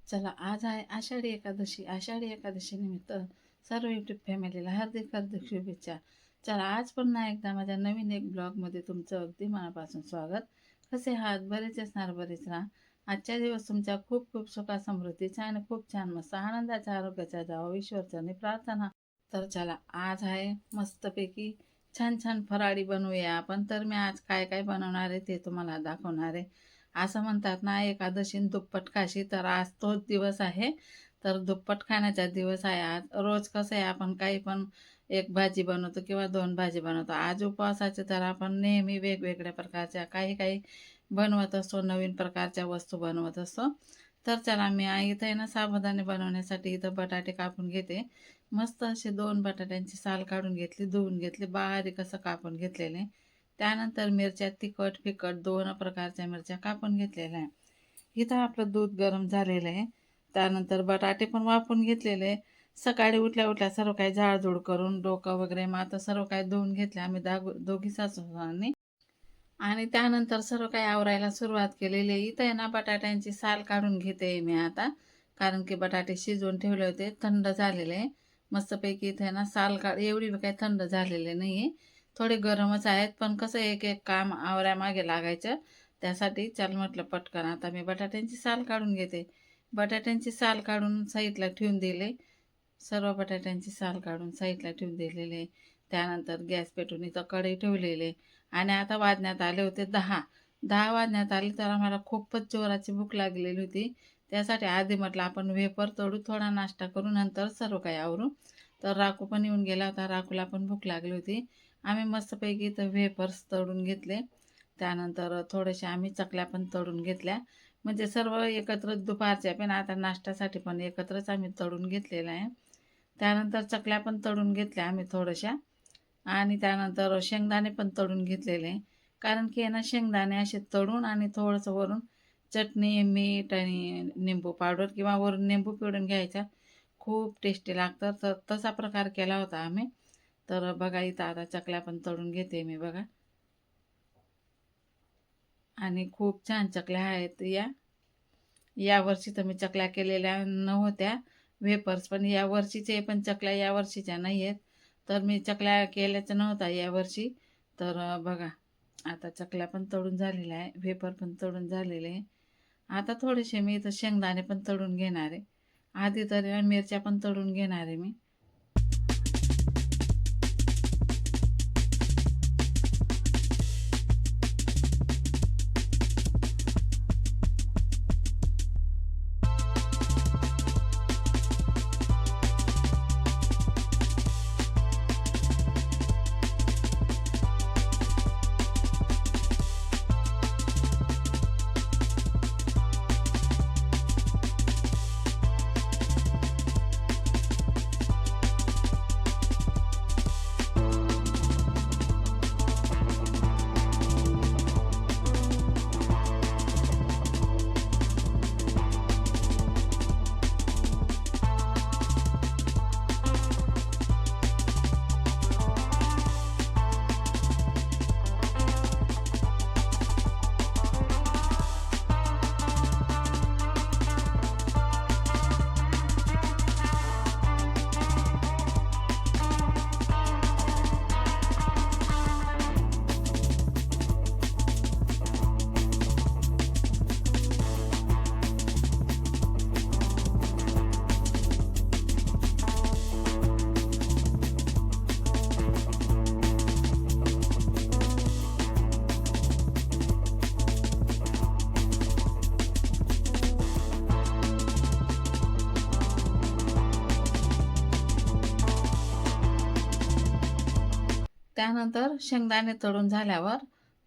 चला आज आहे आषाढी एकादशी. आषाढी एकादशी निमित्त सर्व यूट्यूब फॅमिलीला हार्दिक हार्दिक शुभेच्छा. चला आज पुन्हा एकदा माझ्या नवीन एक ब्लॉगमध्ये तुमचं अगदी मनापासून स्वागत. कसे आहात? बरेच असणार, बरेच राहा. आजच्या दिवस तुमच्या खूप खूप सुखा समृद्धीचा आणि खूप छान मस्त आनंदाच्या आरोग्याचा जावं ईश्वरचरणी प्रार्थना. तर चला आज आहे मस्तपैकी छान छान फराळी बनवूया आपण. तर मी आज काय काय बनवणार आहे ते तुम्हाला दाखवणार आहे. असं म्हणतात ना, एकादशी दुप्पट खाशी, तर आज तोच दिवस आहे. तर दुप्पट खाण्याचा दिवस आहे आज. रोज कसं आहे, आपण काही पण एक भाजी बनवतो किंवा दोन भाजी बनवतो. आज उपवासाचे तर आपण नेहमी वेगवेगळ्या प्रकारच्या काही काही बनवत असतो, नवीन प्रकारच्या वस्तू बनवत असतो. तर चला मी इथं आहे ना, साबुदाणे बनवण्यासाठी इथं बटाटे कापून घेते. मस्त असे 2 बटाट्यांची साल काढून घेतली, धुवून घेतली, बारीक असं कापून घेतलेले. त्यानंतर मिरच्या तिखट फिकट 2 प्रकारच्या मिरच्या कापून घेतलेल्या आहे. इथं आपलं दूध गरम झालेलं आहे. त्यानंतर बटाटे पण वाफवून घेतलेले. सकाळी उठल्या उठल्या सर्व काही झाडझूड करून डोकं वगैरे मग आता सर्व काही धुवून घेतले आम्ही दोघी सासूसांनी. आणि त्यानंतर सर्व काही आवरायला सुरुवात केलेली आहे. इथं आहे ना, बटाट्यांची साल काढून घेते मी आता, कारण की बटाटे शिजवून ठेवले होते, थंड झालेले. मस्तपैकी इथे ना साल एवढी बी काही थंड झालेले नाही आहे, थोडे गरमच आहेत. पण कसं एक एक काम आवरामागे लागायचं, त्यासाठी चल म्हटलं पटकन आता मी बटाट्यांची साल काढून घेते. बटाट्यांची साल काढून साईडला ठेवून दिले. सर्व बटाट्यांची साल काढून साईडला ठेवून दिलेले. त्यानंतर गॅस पेटून इथं कढई ठेवलेले. आणि आता वाजण्यात आले होते 10. 10 वाजण्यात आले तर आम्हाला खूपच जोराची भूक लागलेली होती. त्यासाठी आधी म्हटलं आपण वेफर तळू, थोडा नाश्ता करू, नंतर सर्व काही आवरू. तर राकू पण येऊन गेला होता, राकूला पण भूक लागली होती. आम्ही मस्तपैकी इथं वेफर्स तळून घेतले. त्यानंतर थोडेसे आम्ही चकल्या पण तळून घेतल्या. म्हणजे सर्व एकत्र दुपारच्या पण आता नाश्त्यासाठी पण एकत्रच आम्ही तळून घेतलेलं आहे. त्यानंतर चकल्या पण तळून घेतल्या आम्ही थोड्याशा. आणि त्यानंतर शेंगदाणे पण तळून घेतलेले. कारण की आहे ना, शेंगदाणे असे तळून आणि थोडंसं वरून चटणी, मीठ आणि निंबू पावडर किंवा वरून निंबू पिळून घ्यायचा. खूप टेस्टी लागतं. तर तसा प्रकार केला होता आम्ही. तर बघा इथं आता चकल्या पण तळून घेते मी बघा. आणि खूप छान चकल्या आहेत या. यावर्षी तर मी चकल्या केलेल्या नव्हत्या, वेपर्स पण यावर्षीचे, पण चकल्या यावर्षीच्या नाही आहेत. तर मी चकल्या केल्याचं नव्हता यावर्षी. तर बघा आता चकल्या पण तळून झालेल्या आहे, वेपर पण तळून झालेले आहे. आता थोडेसे मी इथं शेंगदाणे पण तळून घेणार आहे. आधी तर मिरच्या पण तळून घेणार आहे मी. त्यानंतर शेंगदाणे तळून झाल्यावर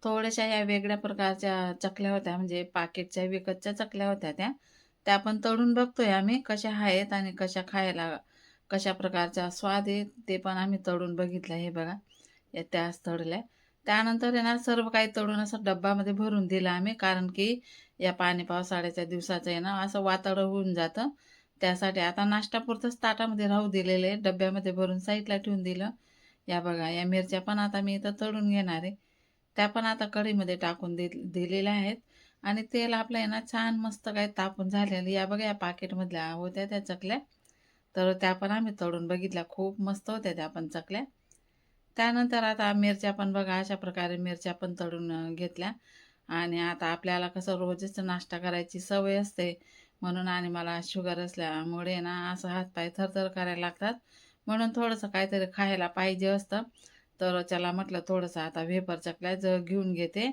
थोड्याशा या वेगळ्या प्रकारच्या चकल्या होत्या, म्हणजे पाकिटच्या विकतच्या चकल्या होत्या त्या. त्या पण तळून बघतोय आम्ही कशा आहेत आणि कशा खायला, कशा प्रकारचा स्वाद आहे ते पण आम्ही तळून बघितलं. हे बघा या त्याच तळल्या. त्यानंतर आहे ना, सर्व काही तळून असं डब्बामध्ये भरून दिलं आम्ही, कारण की या पाणी पावसाळ्याच्या दिवसाचं आहे ना, असं वातावरण होऊन जातं. त्यासाठी आता नाश्तापुरतंच ताटामध्ये राहू दिलेले, डब्यामध्ये भरून साईडला ठेवून दिलं. या बघा या मिरच्या पण आता मी इथं तळून घेणार आहे. त्या पण आता कढईमध्ये टाकून दिलेल्या आहेत. आणि तेल आपलं आहे ना छान मस्त काय तापून झालेलं. या बघा या पाकिटमधल्या होत्या त्या चकल्या. तर त्या पण आम्ही तळून बघितल्या. खूप मस्त होत्या त्या पण चकल्या. त्यानंतर आता मिरच्या पण बघा अशा प्रकारे मिरच्या पण तळून घेतल्या. आणि आता आपल्याला कसं रोजच नाश्ता करायची सवय असते म्हणून, आणि मला शुगर असल्यामुळे ना असं हातपाय थरथर करायला लागतात. म्हणून थोडंसं काहीतरी खायला पाहिजे असतं. तर चला म्हटलं थोडंसं आता वेफर चकल्या घेऊन घेते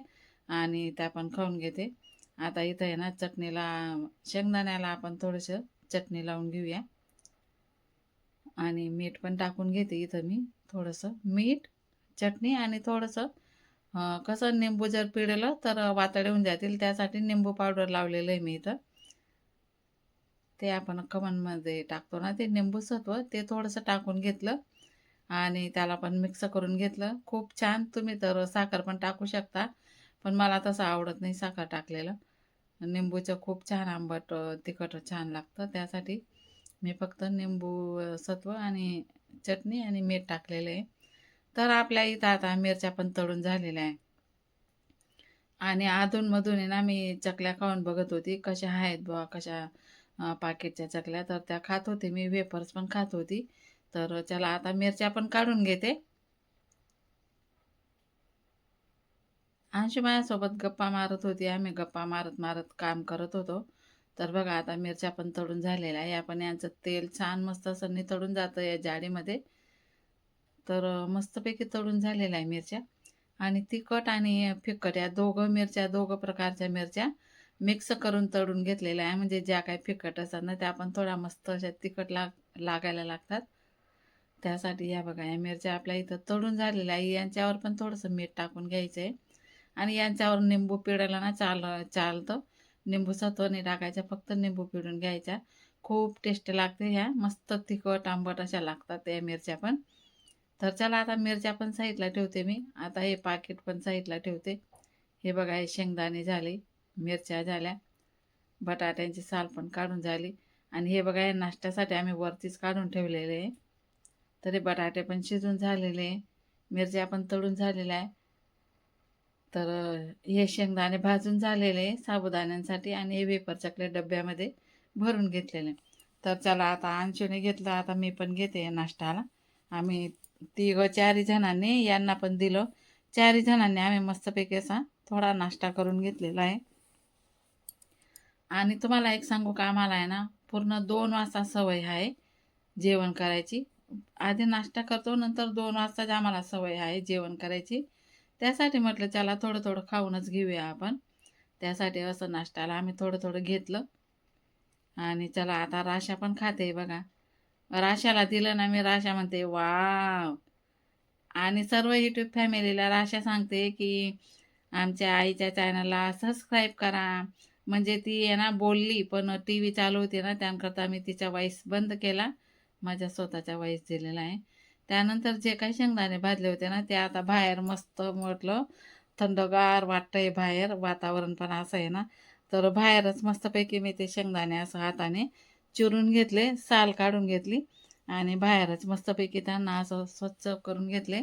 आणि त्या पण खाऊन घेते. आता इथं आहे ना चटणीला, शेंगदाण्याला आपण थोडंसं चटणी लावून घेऊया. आणि मीठ पण टाकून घेते इथं मी. थोडंसं मीठ, चटणी आणि थोडंसं कसं निंबू जर पिळलं तर वातडे होऊन जातील, त्यासाठी निंबू पावडर लावलेलं आहे मी इथं. ते आपण खमणमध्ये टाकतो ना ते निंबू सत्व, ते थोडंसं टाकून घेतलं आणि त्याला पण मिक्स करून घेतलं. खूप छान. तुम्ही तर साखर पण टाकू शकता, पण मला तसं आवडत नाही साखर टाकलेलं. निंबूचं खूप छान आंबट तिखट छान लागतं, त्यासाठी मी फक्त निंबू सत्व आणि चटणी आणि मीठ टाकलेलं आहे. तर आपल्या इथं आता मिरच्या पण तळून झालेल्या आहे. आणि अधूनमधून आहे ना मी चकल्या खाऊन बघत होती कशा आहेत बुवा, कशा पाकिटच्या चकल्या. तर त्या खात होते मी, वेफर्स पण खात होती. तर चला आता मिरच्या पण काढून घेते. अंशू माझ्यासोबत गप्पा मारत होती. आम्ही गप्पा मारत मारत काम करत होतो. तर बघा आता मिरच्या पण तळून झालेल्या आहे. आपण यांचं तेल छान मस्त असं नितळून जातं या जाडीमध्ये. तर मस्तपैकी तळून झालेल्या आहे मिरच्या. आणि तिखट आणि फिक्कट या दोघं मिरच्या, दोघं प्रकारच्या मिरच्या मिक्स करून तळून घेतलेल्या आहे. म्हणजे ज्या काही फिक्कट असतात ना त्या पण थोड्या मस्त अशा तिखट लागायला लागतात. त्यासाठी या बघा या मिरच्या आपल्या इथं तळून झालेल्या आहे. यांच्यावर पण थोडंसं मीठ टाकून घ्यायचं आहे. आणि यांच्यावर निंबू पिळायला ना चालतं. निंबू सत्व टाकायचं, फक्त निंबू पिळून घ्यायचा. खूप टेस्ट लागते ह्या. मस्त तिखट आंबट अशा लागतात या मिरच्या पण. तर चला आता मिरच्या पण साईडला ठेवते मी. आता हे पाकिट पण साईडला ठेवते. हे बघा हे शेंगदाणे झाले, मिरच्या झाल्या, बटाट्यांची साल पण काढून झाली. आणि हे बघा या नाश्त्यासाठी आम्ही वरतीच काढून ठेवलेले आहे. तरी बटाटे पण शिजून झालेले आहे, मिरच्या पण तळून झालेल्या आहे. तर हे शेंगदाणे भाजून झालेले साबुदाण्यांसाठी आणि हे वेफर चकले डब्यामध्ये भरून घेतलेले. तर चला आता अंशूने घेतलं, आता मी पण घेते नाश्त्याला. आम्ही चारही जणांनी यांना पण दिलं. चारही जणांनी आम्ही मस्तपैकी असा थोडा नाश्ता करून घेतलेला आहे. आणि तुम्हाला एक सांगू का, आम्हाला आहे ना पूर्ण 2 वाजता सवय आहे जेवण करायची. आधी नाश्ता करतो, नंतर 2 वाजताच आम्हाला सवय आहे जेवण करायची. त्यासाठी म्हटलं चला थोडं थोडं खाऊनच घेऊया आपण. त्यासाठी असं नाश्त्याला आम्ही थोडं थोडं घेतलं. आणि चला आता राशा पण खाते बघा. राशाला दिलं ना मी, राशा म्हणते वाव. आणि सर्व यूट्यूब फॅमिलीला राशा सांगते की आमच्या आईच्या चॅनलला सबस्क्राईब करा. म्हणजे ती आहे ना बोलली, पण टी व्ही चालू होती ना, त्याकरता मी तिचा वॉईस बंद केला. माझ्या स्वतःचा वॉईस दिलेला आहे. त्यानंतर जे काही शेंगदाणे भाजले होते ना, ते आता बाहेर मस्त म्हटलं थंडगार वाटतंय बाहेर, वातावरण पण असं आहे ना. तर बाहेरच मस्तपैकी मी ते शेंगदाणे असं हाताने चिरून घेतले, साल काढून घेतली आणि बाहेरच मस्तपैकी त्यांना असं स्वच्छ करून घेतले.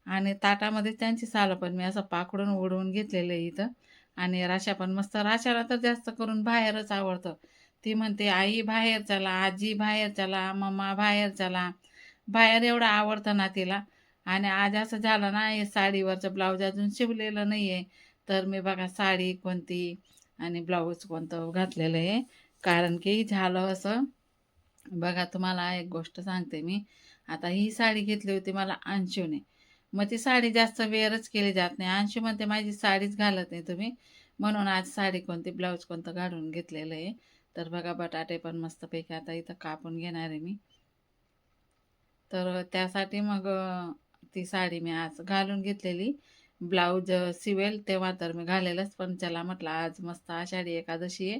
आणि ताटामध्ये त्यांची सालं पण मी असं पाकडून उडवून घेतलेलं आहे इथं. आणि राशा पण मस्त, राशाला तर जास्त करून बाहेरच आवडतं. ती म्हणते आई बाहेर चला, आजी बाहेर चला, मम्मा बाहेर चला. बाहेर एवढं आवडतं ना तिला. आणि आज असं झालं ना, हे साडीवरचं ब्लाऊज अजून शिवलेलं नाही आहे. तर मी बघा साडी कोणती आणि ब्लाऊज कोणतं घातलेलं आहे. कारण की झालं असं, बघा तुम्हाला एक गोष्ट सांगते मी. आता ही साडी घेतली होती मला अंशूने. मग ती साडी जास्त वेअरच केली जात नाही. अंशू म्हणते माझी साडीच घालत नाही तुम्ही, म्हणून आज साडी कोणती ब्लाऊज कोणतं घालून घेतलेलं आहे. तर बघा बटाटे पण मस्तपैकी आता इथं कापून घेणार आहे मी. तर त्यासाठी मग ती साडी मी आज घालून घेतलेली. ब्लाऊज शिवेल तेव्हा तर मी घालेलच, पण चला म्हटलं आज मस्त आषाढी एकादशी आहे,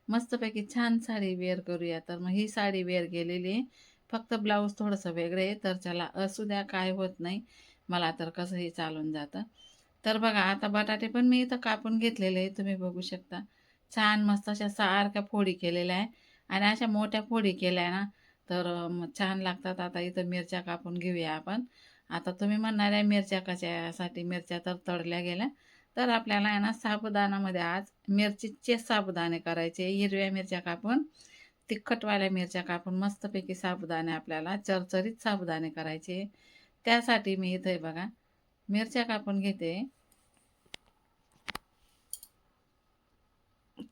मस्तपैकी छान साडी वेअर करूया. तर मग ही साडी वेअर केलेली आहे. फक्त ब्लाऊज थोडंसं वेगळं आहे. तर चला असू द्या, काय होत नाही, मला तर कसंही चालून जातं. तर बघा आता बटाटे पण मी इथं कापून घेतलेले आहे, तुम्ही बघू शकता. छान मस्त अशा सारख्या फोडी केलेल्या आहे. आणि अशा मोठ्या फोडी केल्या ना तर मग छान लागतात. आता इथं मिरच्या कापून घेऊया आपण. आता तुम्ही म्हणणार आहे मिरच्या कशासाठी, मिरच्या तर तळल्या गेल्या. तर आपल्याला आहे ना साबुदाणामध्ये आज मिरचीचे साबुदाणे करायचे. हिरव्या मिरच्या कापून, तिखटवाल्या मिरच्या कापून मस्तपैकी साबुदाणे आपल्याला चरचरीत साबुदाणे करायचे. त्यासाठी मी इथे बघा मिरच्या कापून घेते.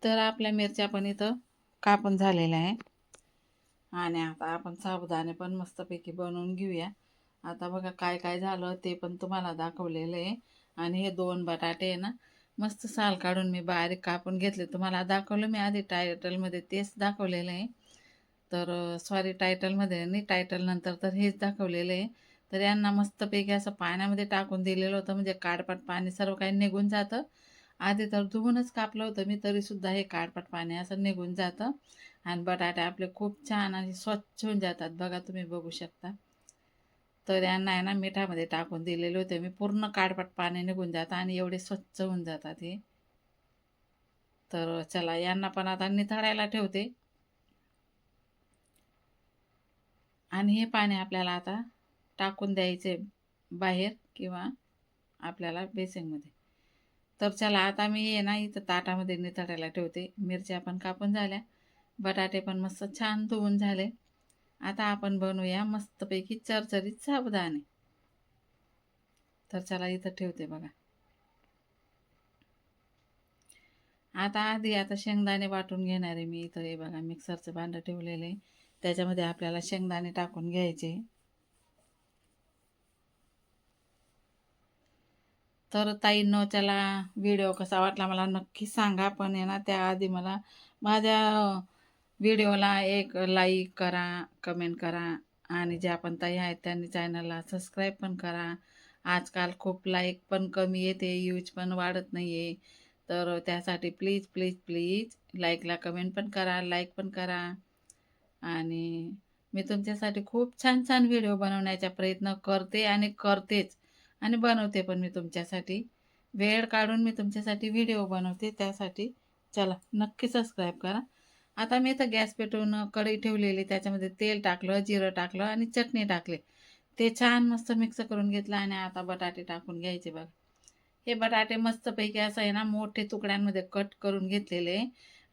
तर आपल्या मिरच्या पण इथं कापून झालेल्या आहे आणि आता आपण साबुदाणे पण मस्तपैकी बनवून घेऊया. आता बघा काय काय झालं ते पण तुम्हाला दाखवलेलं आहे. आणि हे 2 बटाटे आहे ना मस्त साल काढून मी बारीक कापून घेतले. तुम्हाला दाखवलं मी आधी टायटलमध्ये तेच दाखवलेलं आहे. तर सॉरी टायटलमध्ये नाही, टायटल नंतर तर हेच दाखवलेलं आहे. तर यांना मस्तपैकी असं पाण्यामध्ये टाकून दिलेलं होतं म्हणजे काडपाट पाणी सर्व काही निघून जातं. आधी तर धुवूनच कापलं होतं मी तरीसुद्धा हे काडपाट पाणी असं निघून जातं आणि बटाटे आपले खूप छान आणि स्वच्छ होऊन जातात. बघा तुम्ही बघू शकता. तर यांना आहे ना मिठामध्ये टाकून दिलेले होते मी, पूर्ण काडपाट पाणी निघून जातं आणि एवढे स्वच्छ होऊन जातात हे. तर चला यांना पण आता निथळायला ठेवते आणि हे पाणी आपल्याला आता टाकून द्यायचे बाहेर किंवा आपल्याला बेसिंगमध्ये. तर चला आता मी हे ना इथं ताटामध्ये निथळायला ठेवते. मिरच्या पण कापून झाल्या, बटाटे पण मस्त छान धुवून झाले. आता आपण बनवूया मस्तपैकी चरचरीत साबुदाणे. तर चला इथं ठेवते बघा. आता शेंगदाणे वाटून घेणार आहे मी. इथं हे बघा मिक्सरचं भांडं ठेवलेलं आहे, त्याच्यामध्ये आपल्याला शेंगदाणे टाकून घ्यायचे. तर ताईंनो चला व्हिडिओ कसा वाटला मला नक्की सांगा. पण आहे ना त्याआधी मला माझ्या व्हिडिओला एक लाईक करा, कमेंट करा आणि ज्या पण ताई आहेत त्यांनी चॅनलला सबस्क्राईब पण करा. आजकाल खूप लाईक पण कमी येते, यूज पण वाढत नाही आहे. तर त्यासाठी प्लीज प्लीज प्लीज लाईकला कमेंट पण करा, लाईक पण करा. आणि मी तुमच्यासाठी खूप छान छान व्हिडिओ बनवण्याचा प्रयत्न करते आणि करतेच आणि बनवते पण मी तुमच्यासाठी. वेळ काढून मी तुमच्यासाठी व्हिडिओ बनवते. त्यासाठी चला नक्की सबस्क्राईब करा. आता मी इथं गॅस पेटवून कढई ठेवलेली, त्याच्यामध्ये तेल टाकलं, जिरं टाकलं आणि चटणी टाकले. ते छान मस्त मिक्स करून घेतलं आणि आता बटाटे टाकून घ्यायचे बघा. हे बटाटे मस्तपैकी असं आहे ना मोठे तुकड्यांमध्ये कट करून घेतलेले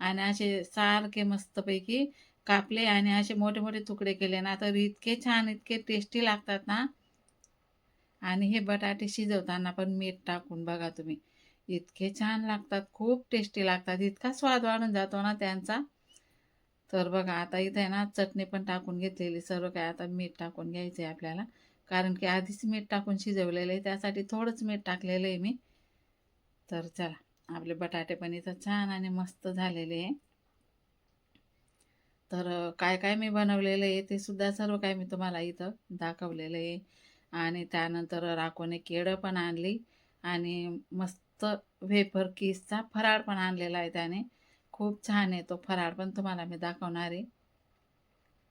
आणि असे सारखे मस्तपैकी कापले आणि असे मोठे मोठे तुकडे केले ना तर इतके छान, इतके टेस्टी लागतात ना. आणि हे बटाटे शिजवताना पण मीठ टाकून बघा तुम्ही, इतके छान लागतात, खूप टेस्टी लागतात, इतका स्वाद वाढून जातो ना त्यांचा. तर बघा आता इथे आहे ना चटणी पण टाकून घेतलेली. सर्व काय आता मीठ टाकून घ्यायचं आहे आपल्याला, कारण की आधीच मीठ टाकून शिजवलेलं आहे, त्यासाठी थोडंच मीठ टाकलेलं आहे मी. तर चला आपले बटाटे पण इथं छान आणि मस्त झालेले आहे. तर काय काय मी बनवलेलं आहे ते सुद्धा सर्व काय मी तुम्हाला इथं दाखवलेलं आहे. आणि त्यानंतर राकोने केळं पण आणली आणि मस्त वेफर किसचा फराळ पण आणलेला आहे त्याने. खूप छान आहे तो फराळ, पण तुम्हाला मी दाखवणार आहे.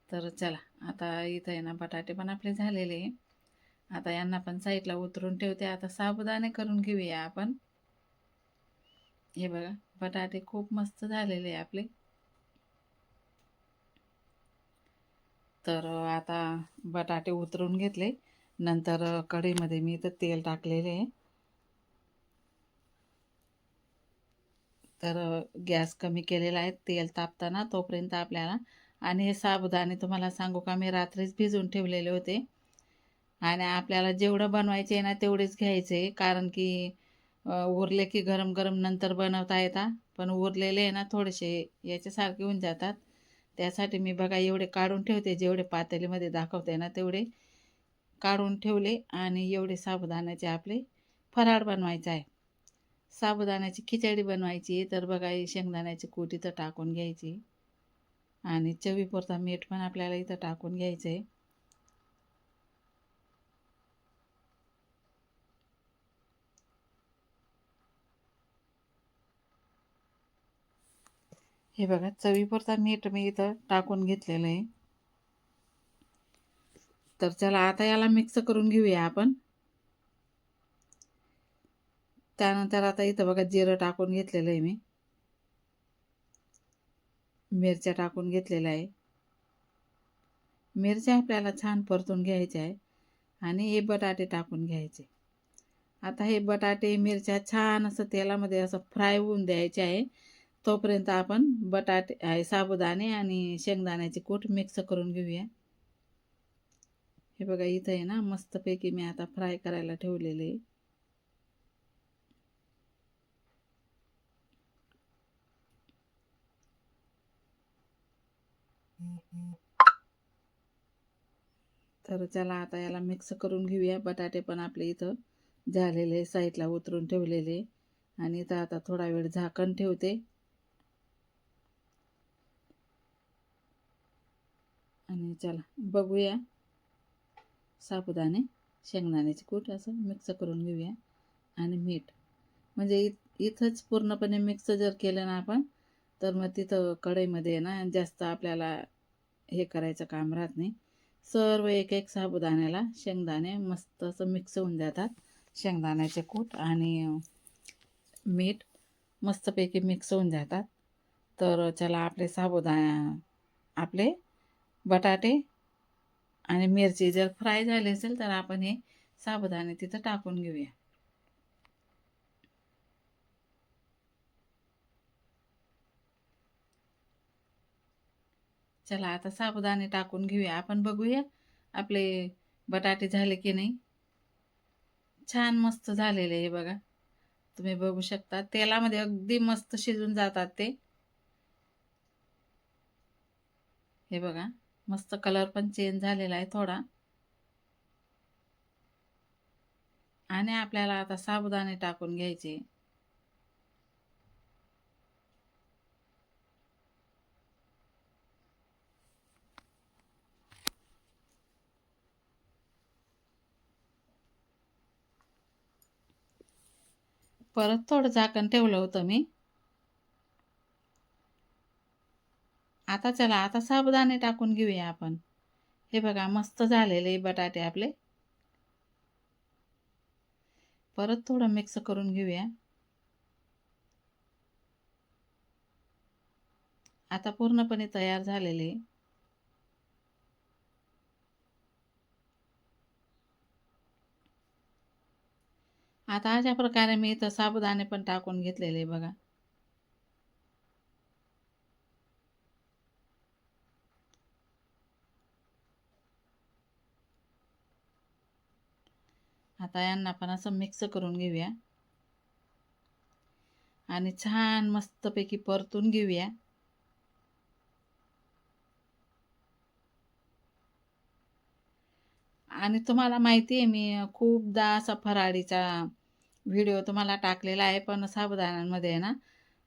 तर चला आता इथं आहे ना बटाटे पण आपले झालेले आहे. आता यांना पण साईडला उतरून ठेवते. आता साबुदाणे करून घेऊया आपण. हे बघा बटाटे खूप मस्त झालेले आहे आपले. तर आता बटाटे उतरून घेतले. नंतर कढईमध्ये मी इथं तेल टाकलेले आहे. तर गॅस कमी केलेला आहे. तेल तापताना तोपर्यंत आपल्याला, आणि हे साबुदाणे तुम्हाला सांगू का मी रात्रीच भिजवून ठेवलेले होते. आणि आपल्याला जेवढं बनवायचे आहे ना तेवढेच घ्यायचे, कारण की उरले की गरम गरम नंतर बनवता येतात. पण उरलेले आहे ना थोडेसे याच्यासारखे होऊन जातात. त्यासाठी मी बघा एवढे काढून ठेवते, जेवढे पातेलीमध्ये दाखवते ना तेवढे काढून ठेवले. आणि एवढे साबुदाण्याचे आपले फराळ बनवायचा आहे. साबुदाण्याची खिचडी बनवायची. तर बघा ही शेंगदाण्याची कूट इथं टाकून घ्यायची आणि चवीपुरता मीठ पण आपल्याला इथं टाकून घ्यायचं आहे. हे बघा चवीपुरता मीठ मी इथं टाकून घेतलेलं आहे. तर चला आता याला मिक्स करून घेऊया आपण. त्यानंतर आता इथं बघा जिरं टाकून घेतलेलं आहे मी, मिरच्या टाकून घेतलेल्या आहे. मिरच्या आपल्याला छान परतून घ्यायच्या आहे आणि हे बटाटे टाकून घ्यायचे. आता हे बटाटे मिरच्या छान असं तेलामध्ये असं फ्राय होऊन द्यायचे आहे. तोपर्यंत आपण बटाटे साबुदाणे आणि शेंगदाण्याचे कूट मिक्स करून घेऊया. हे बघा इथं आहे ना मस्तपैकी मी आता फ्राय करायला ठेवलेले. तर चला आता याला मिक्स करून घेऊया. बटाटे पण आपले इथं झालेले साईडला उतरून ठेवलेले. आणि इथं आता थोडा वेळ झाकण ठेवते आणि चला बघूया. साबुदाणे शेंगदाण्याचे कूट असं मिक्स करून घेऊया आणि मीठ. म्हणजे इथंच पूर्णपणे मिक्स जर केलं ना आपण तर मग तिथं कढईमध्ये ना जास्त आपल्याला हे करायचं काम राहत नाही. सर्व एक एक साबुदाण्याला शेंगदाणे मस्त असं मिक्स होऊन जातात. शेंगदाण्याचे कूट आणि मीठ मस्तपैकी मिक्स होऊन जातात. तर चला आपले बटाटे आणि मिरची जर फ्राय झाली असेल तर आपण हे साबुदाणे तिथं टाकून घेऊया. चला आता साबुदाणे टाकून घेऊया. आपण बघूया आपले बटाटे झाले की नाही. छान मस्त झालेले हे बघा, तुम्ही बघू शकता तेलामध्ये अगदी मस्त शिजून जातात ते. हे बघा मस्त कलर पण चेंज झालेला आहे थोडा. आणि आपल्याला आता साबुदाणे टाकून घ्यायचे. परत थोडं झाकण ठेवलं होतं मी. आता चला आता साबुदाणे टाकून घेऊया आपण. हे बघा मस्त झालेले बटाटे आपले. परत थोडं मिक्स करून घेऊया. आता पूर्णपणे तयार झालेले. आता अशा प्रकारे मी इथं साबुदाणे पण टाकून घेतलेले बघा. आता यांना पण असं मिक्स करून घेऊया आणि छान मस्तपैकी परतून घेऊया. आणि तुम्हाला माहिती आहे मी खूपदा असा फराळीचा व्हिडिओ तुम्हाला टाकलेला आहे. पण साबुदाण्यांमध्ये आहे ना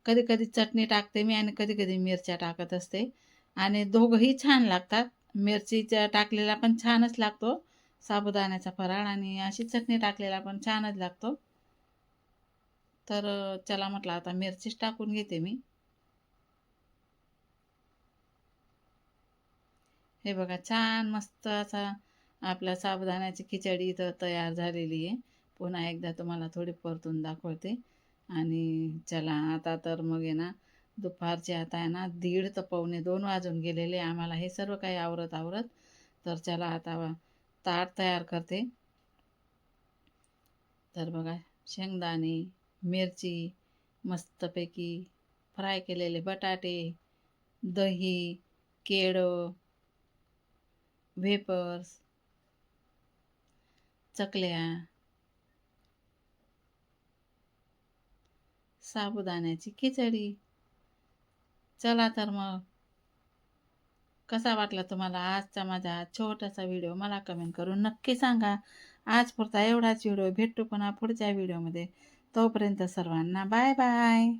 कधी कधी चटणी टाकते मी आणि कधी कधी मिरच्या टाकत असते. आणि दोघंही छान लागतात. मिरचीच्या टाकलेला पण छानच लागतो साबुदाण्याचा फराळ आणि अशी चटणी टाकलेला पण छानच लागतो. तर चला म्हटलं आता मिरचीच टाकून घेते मी. हे बघा छान मस्त असा आपला साबुदाण्याची खिचडी इथं तयार झालेली आहे. पुन्हा एकदा तुम्हाला थोडी परतून दाखवते. आणि चला आता तर मग आहे ना दुपारचे आता आहे ना 1:30 तर 1:45 वाजून गेलेले आम्हाला हे सर्व काही आवरत आवरत. तर चला आता ताट तयार करते. तर बघा शेंगदाणे, मिरची, मस्तपैकी फ्राय केलेले बटाटे, दही, केळं, वेपर्स, चकल्या, साबुदाण्याची खिचडी. चला तर मग कसा वाटला तुम्हाला आजचा माझा छोटासा व्हिडिओ मला कमेंट करून नक्की सांगा. आज पुरता एवढाच व्हिडिओ. भेटू पुन्हा पुढच्या व्हिडिओमध्ये. तोपर्यंत सर्वांना बाय बाय.